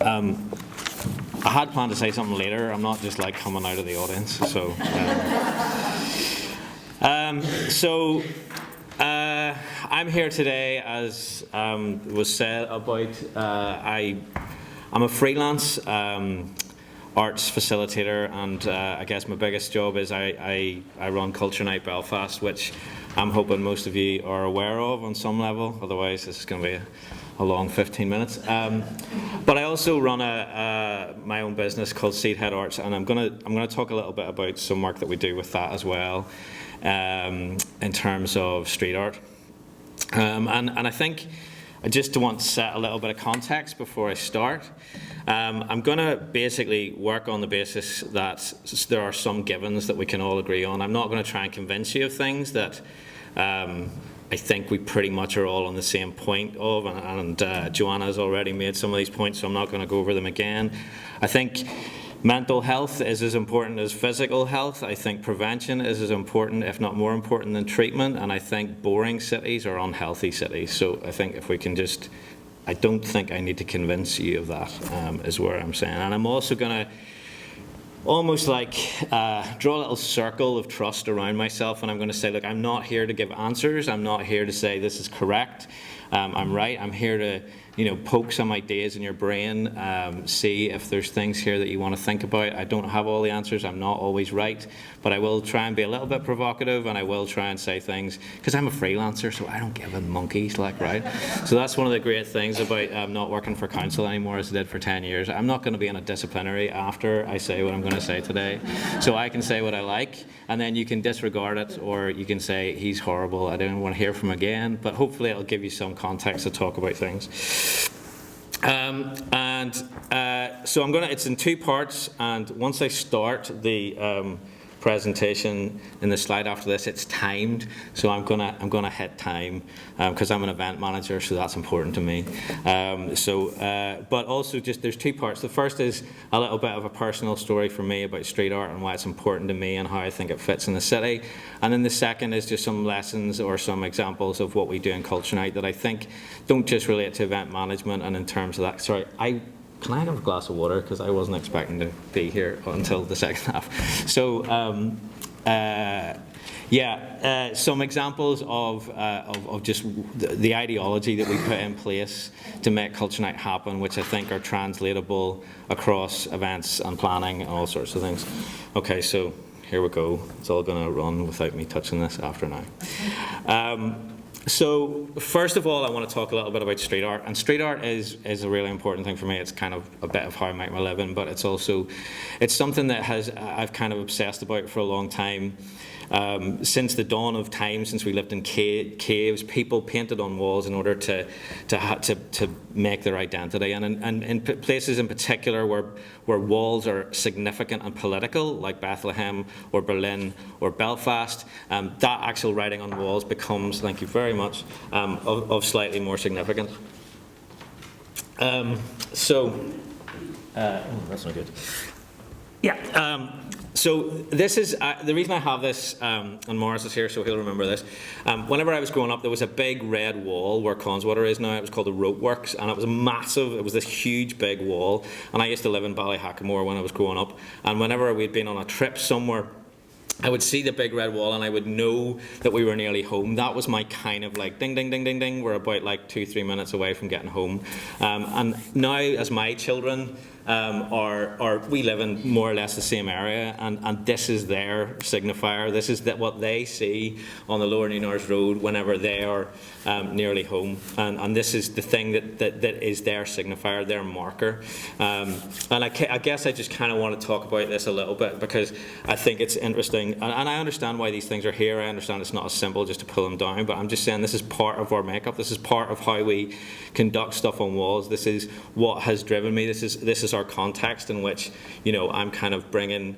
I had planned to say something later. I'm not just like coming out of the audience. So I'm here today, as was said about. I'm a freelance arts facilitator, and I guess my biggest job is I run Culture Night Belfast, which I'm hoping most of you are aware of on some level. Otherwise, this is going to be a long 15 minutes. But I also run my own business called Seedhead Arts, and I'm gonna talk a little bit about some work that we do with that as well, in terms of street art. And I think I just want to set a little bit of context before I start. I'm going to basically work on the basis that there are some givens that we can all agree on. I'm not going to try and convince you of things that I think we pretty much are all on the same point of, and Joanna has already made some of these points, so I'm not going to go over them again. I think mental health is as important as physical health. I think prevention is as important, if not more important, than treatment. And I think boring cities are unhealthy cities. So I think if we can just, I don't think I need to convince you of that, is where I'm saying. And I'm also going to almost like draw a little circle of trust around myself. And I'm going to say, look, I'm not here to give answers. I'm not here to say this is correct. I'm right. I'm here to, poke some ideas in your brain, see if there's things here that you want to think about. I don't have all the answers. I'm not always right, but I will try and be a little bit provocative, and I will try and say things, because I'm a freelancer, so I don't give a monkey's, right? So that's one of the great things about not working for council anymore, as I did for 10 years. I'm not going to be in a disciplinary after I say what I'm going to say today. So I can say what I like, and then you can disregard it, or you can say, he's horrible, I don't want to hear from him again, but hopefully it'll give you some context to talk about things. So it's in two parts, and once I start the presentation in the slide after this, it's timed, so I'm gonna hit time because I'm an event manager, so that's important to me. But also there's two parts. The first is a little bit of a personal story for me about street art and why it's important to me and how I think it fits in the city. And then the second is just some lessons or some examples of what we do in Culture Night that I think don't just relate to event management. And in terms of that, can I have a glass of water? Because I wasn't expecting to be here until the second half. So, some examples of just the ideology that we put in place to make Culture Night happen, which I think are translatable across events and planning and all sorts of things. Okay, so here we go. It's all going to run without me touching this after now. So first of all, I want to talk a little bit about street art, and street art is a really important thing for me. It's kind of a bit of how I make my living, but it's something that I've kind of obsessed about for a long time. Since the dawn of time, since we lived in caves, people painted on walls in order to make their identity, and in places in particular where walls are significant and political, like Bethlehem or Berlin or Belfast, that actual writing on walls becomes, thank you very much, of slightly more significance. That's not good. Yeah. So this is, the reason I have this, and Morris is here so he'll remember this, whenever I was growing up there was a big red wall where Conswater is now. It was called the Rope Works, and it was massive. It was this huge big wall, and I used to live in Ballyhackamore when I was growing up, and whenever we'd been on a trip somewhere, I would see the big red wall and I would know that we were nearly home. That was my kind of like ding, ding, ding, ding, ding. We're about like 2-3 minutes away from getting home. And now as my children we live in more or less the same area, and this is their signifier. This is what they see on the Lower Newnaws Road whenever they are nearly home, and this is the thing that is their signifier, their marker. And I guess I just kind of want to talk about this a little bit because I think it's interesting, and I understand why these things are here. I understand it's not as simple just to pull them down, but I'm just saying this is part of our makeup. This is part of how we conduct stuff on walls. This is what has driven me. This is our context in which, I'm kind of bringing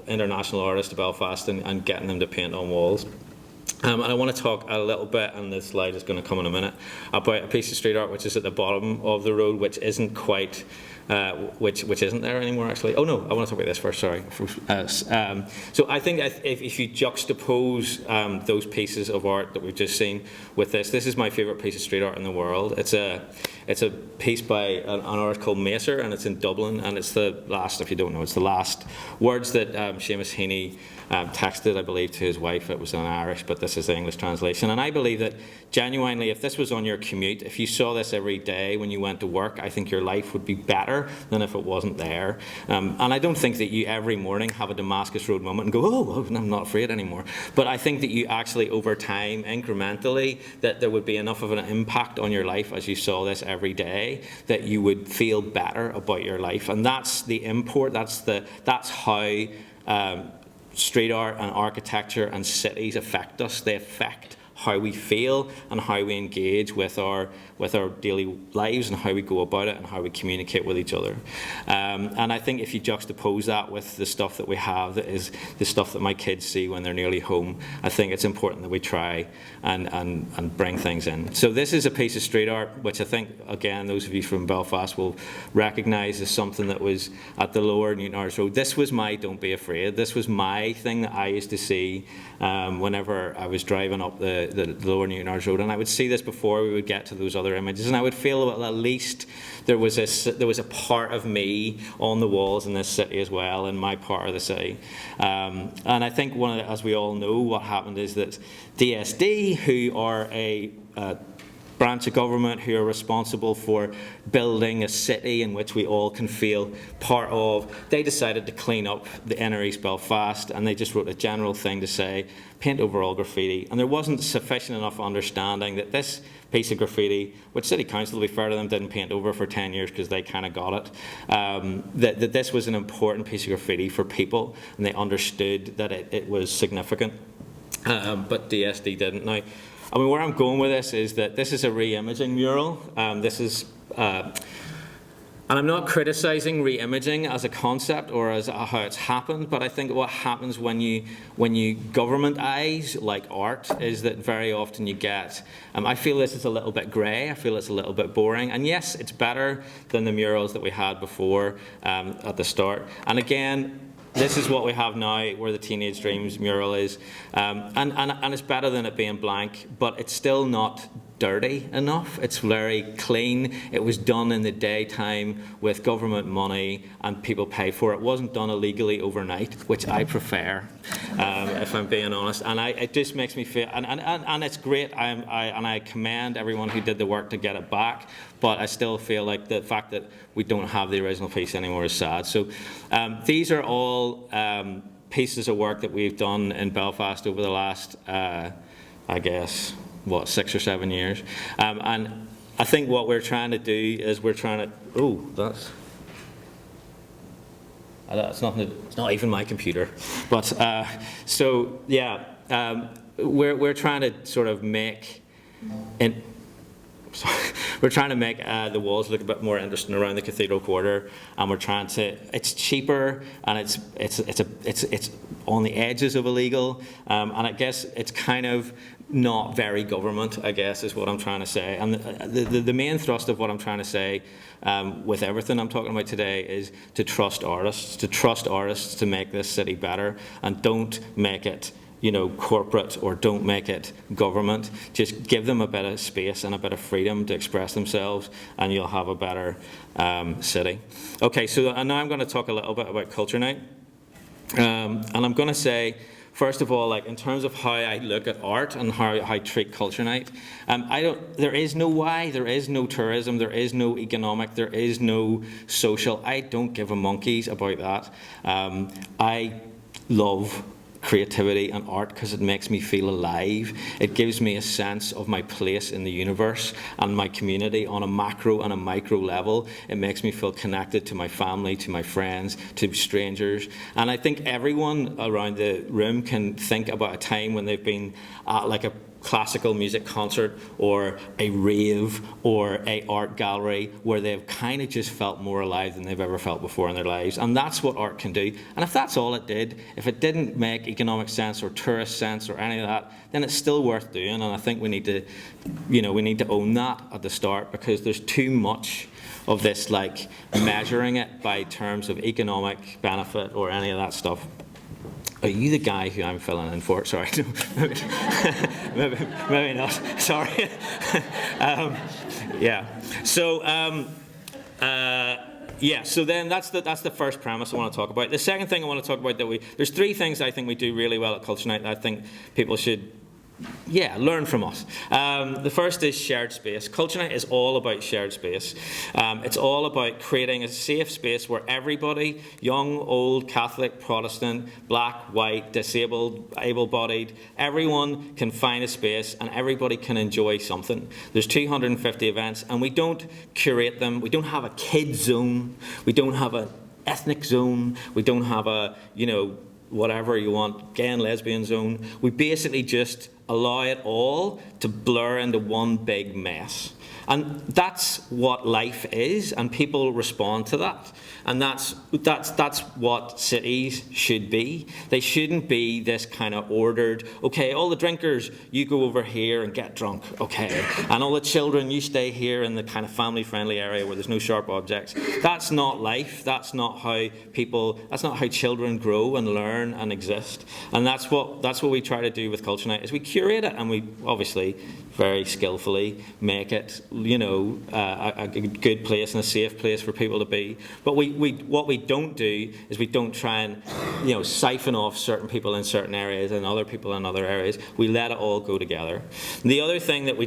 international artists to Belfast and getting them to paint on walls. And I want to talk a little bit, and this slide is going to come in a minute, about a piece of street art which is at the bottom of the road, which isn't quite which isn't there anymore, actually. Oh no, I want to talk about this first, sorry. So I think if you juxtapose those pieces of art that we've just seen with this is my favourite piece of street art in the world. It's a piece by an artist called Macer, and it's in Dublin, and it's the last, if you don't know, it's the last words that Seamus Heaney texted, I believe, to his wife. It was in Irish, but this is the English translation. And I believe that, genuinely, if this was on your commute, if you saw this every day when you went to work, I think your life would be better than if it wasn't there. And I don't think that you every morning have a Damascus Road moment and go, oh, well, I'm not afraid anymore. But I think that you actually, over time, incrementally, that there would be enough of an impact on your life as you saw this every day that you would feel better about your life. And that's the import. That's how street art and architecture and cities affect us. They affect how we feel and how we engage with our daily lives and how we go about it and how we communicate with each other. And I think if you juxtapose that with the stuff that we have, that is the stuff that my kids see when they're nearly home, I think it's important that we try and bring things in. So this is a piece of street art which I think, again, those of you from Belfast will recognise as something that was at the Lower Newton Arts Road. This was my Don't Be Afraid. This was my thing that I used to see whenever I was driving up the Lower Newton Arts Road, and I would see this before we would get to those other images, and I would feel that at least there was a part of me on the walls in this city as well, in my part of the city. And I think as we all know, what happened is that DSD, who are a branch of government who are responsible for building a city in which we all can feel part of, they decided to clean up the inner East Belfast, and they just wrote a general thing to say, paint over all graffiti. And there wasn't sufficient enough understanding that this piece of graffiti, which City Council, to be fair to them, didn't paint over for 10 years because they kind of got it, that this was an important piece of graffiti for people, and they understood that it was significant, but DSD didn't. Now, I mean, where I'm going with this is that this is a re-imaging mural. And I'm not criticising re-imaging as a concept or as how it's happened, but I think what happens when you governmentize like art is that very often you get, I feel this is a little bit grey, I feel it's a little bit boring, and yes, it's better than the murals that we had before at the start. And again, this is what we have now, where the Teenage Dreams mural is, and it's better than it being blank, but it's still not dirty enough. It's very clean. It was done in the daytime with government money, and people pay for it. It wasn't done illegally overnight, which I prefer, if I'm being honest. And it just makes me feel, and it's great. And I commend everyone who did the work to get it back. But I still feel like the fact that we don't have the original piece anymore is sad. So these are all pieces of work that we've done in Belfast over the last, I guess, 6 or 7 years. And I think what we're trying to do is we're trying to, it's not even my computer. But so yeah, we're trying to sort of make we're trying to make the walls look a bit more interesting around the Cathedral Quarter, and we're trying to. It's cheaper, and it's on the edges of illegal, and I guess it's kind of not very government, I guess, is what I'm trying to say. And the main thrust of what I'm trying to say with everything I'm talking about today is to trust artists to make this city better, and don't make it corporate, or don't make it government. Just give them a bit of space and a bit of freedom to express themselves, and you'll have a better city. Okay, so now I'm going to talk a little bit about Culture Night. And I'm going to say, first of all, like in terms of how I look at art and how I treat Culture Night, there is no why, there is no tourism, there is no economic, there is no social. I don't give a monkeys about that. I love creativity and art because it makes me feel alive. It gives me a sense of my place in the universe and my community on a macro and a micro level. It makes me feel connected to my family, to my friends, to strangers. And I think everyone around the room can think about a time when they've been at like a classical music concert or a rave or a art gallery where they've kind of just felt more alive than they've ever felt before in their lives. And that's what art can do. And if that's all it did, if it didn't make economic sense or tourist sense or any of that, then it's still worth doing. And I think we need to, we need to own that at the start, because there's too much of this, like, measuring it by terms of economic benefit or any of that stuff. Are you the guy who I'm filling in for? Sorry, maybe not. Sorry. Yeah. So So then that's the first premise I want to talk about. The second thing I want to talk about, there's three things I think we do really well at Culture Night that I think people should learn from us. The first is shared space. Culture Night is all about shared space. It's all about creating a safe space where everybody, young, old, Catholic, Protestant, black, white, disabled, able-bodied, everyone can find a space and everybody can enjoy something. There's 250 events, and we don't curate them. We don't have a kids zone. We don't have an ethnic zone. We don't have a, whatever you want, gay and lesbian zone. We basically just allow it all to blur into one big mess. And that's what life is, and people respond to that. And that's what cities should be. They shouldn't be this kind of ordered, okay, all the drinkers, you go over here and get drunk, okay. And all the children, you stay here in the kind of family-friendly area where there's no sharp objects. That's not life. That's not how children grow and learn and exist. And that's what we try to do with Culture Night, is we curate it, and we obviously very skillfully make it, a good place and a safe place for people to be. But what we don't do is we don't try and, siphon off certain people in certain areas and other people in other areas. We let it all go together. And the next thing that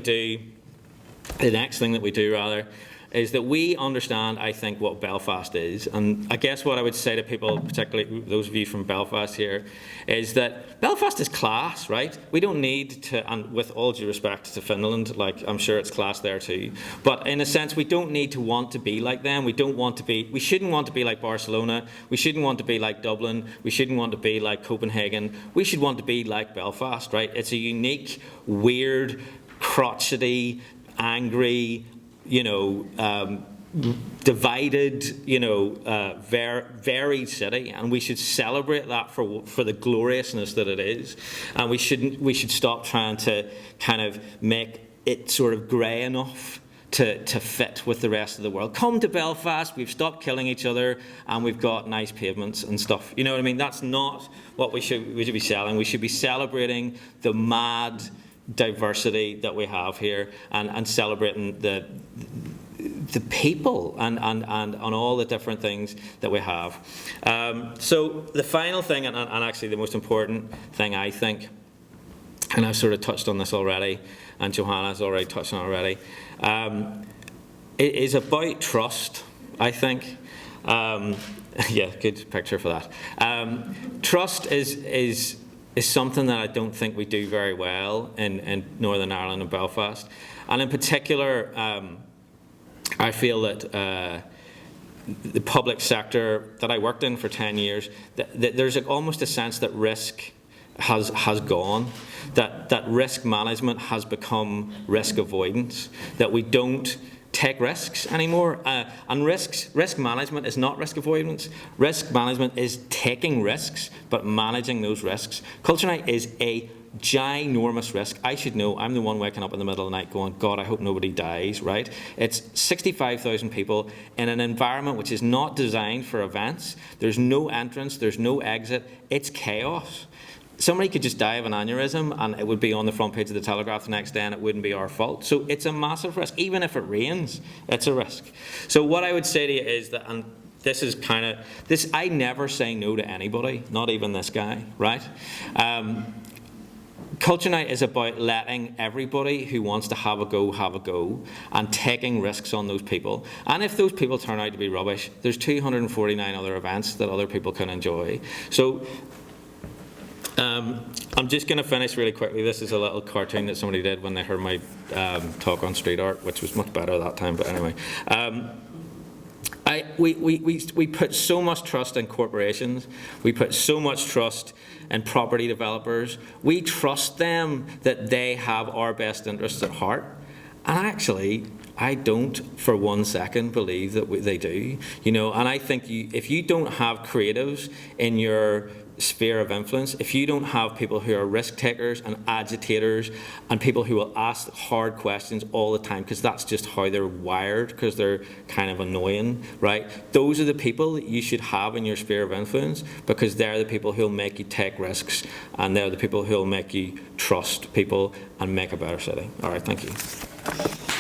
we do, is that we understand, I think, what Belfast is. And I guess what I would say to people, particularly those of you from Belfast here, is that Belfast is class, right? We don't need to, and with all due respect to Finland, like, I'm sure it's class there too, but in a sense, we don't need to want to be like them. We shouldn't want to be like Barcelona. We shouldn't want to be like Dublin. We shouldn't want to be like Copenhagen. We should want to be like Belfast, right? It's a unique, weird, crotchety, angry, divided, varied city, and we should celebrate that for the gloriousness that it is. And we should stop trying to kind of make it sort of grey enough to fit with the rest of the world. Come to Belfast, we've stopped killing each other, and we've got nice pavements and stuff. You know what I mean? That's not what we should be selling. We should be celebrating the mad diversity that we have here, and celebrating the people and all the different things that we have. So the final thing, and actually the most important thing, I think, and I've sort of touched on this already, and Johanna's already touched on it already, it is about trust, I think. Yeah, good picture for that. Trust is something that I don't think we do very well in Northern Ireland and Belfast. And in particular, I feel that the public sector that I worked in for 10 years, that there's almost a sense that risk has gone, that risk management has become risk avoidance, that we don't take risks anymore. And risk management is not risk avoidance. Risk management is taking risks, but managing those risks. Culture Night is a ginormous risk. I should know. I'm the one waking up in the middle of the night going, God, I hope nobody dies, right? It's 65,000 people in an environment which is not designed for events. There's no entrance. There's no exit. It's chaos. Somebody could just die of an aneurysm and it would be on the front page of the Telegraph the next day, and it wouldn't be our fault. So it's a massive risk. Even if it rains, it's a risk. So what I would say to you is that, and this is kind of, I never say no to anybody, not even this guy, right? Culture Night is about letting everybody who wants to have a go, and taking risks on those people. And if those people turn out to be rubbish, there's 249 other events that other people can enjoy. So I'm just going to finish really quickly. This is a little cartoon that somebody did when they heard my talk on street art, which was much better that time, but anyway. we put so much trust in corporations. We put so much trust in property developers. We trust them that they have our best interests at heart. And actually, I don't for 1 second believe that they do. You know, and I think if you don't have creatives in your sphere of influence, if you don't have people who are risk takers and agitators and people who will ask hard questions all the time, because that's just how they're wired, because they're kind of annoying, right? Those are the people that you should have in your sphere of influence, because they're the people who'll make you take risks, and they're the people who'll make you trust people and make a better city. All right, thank you.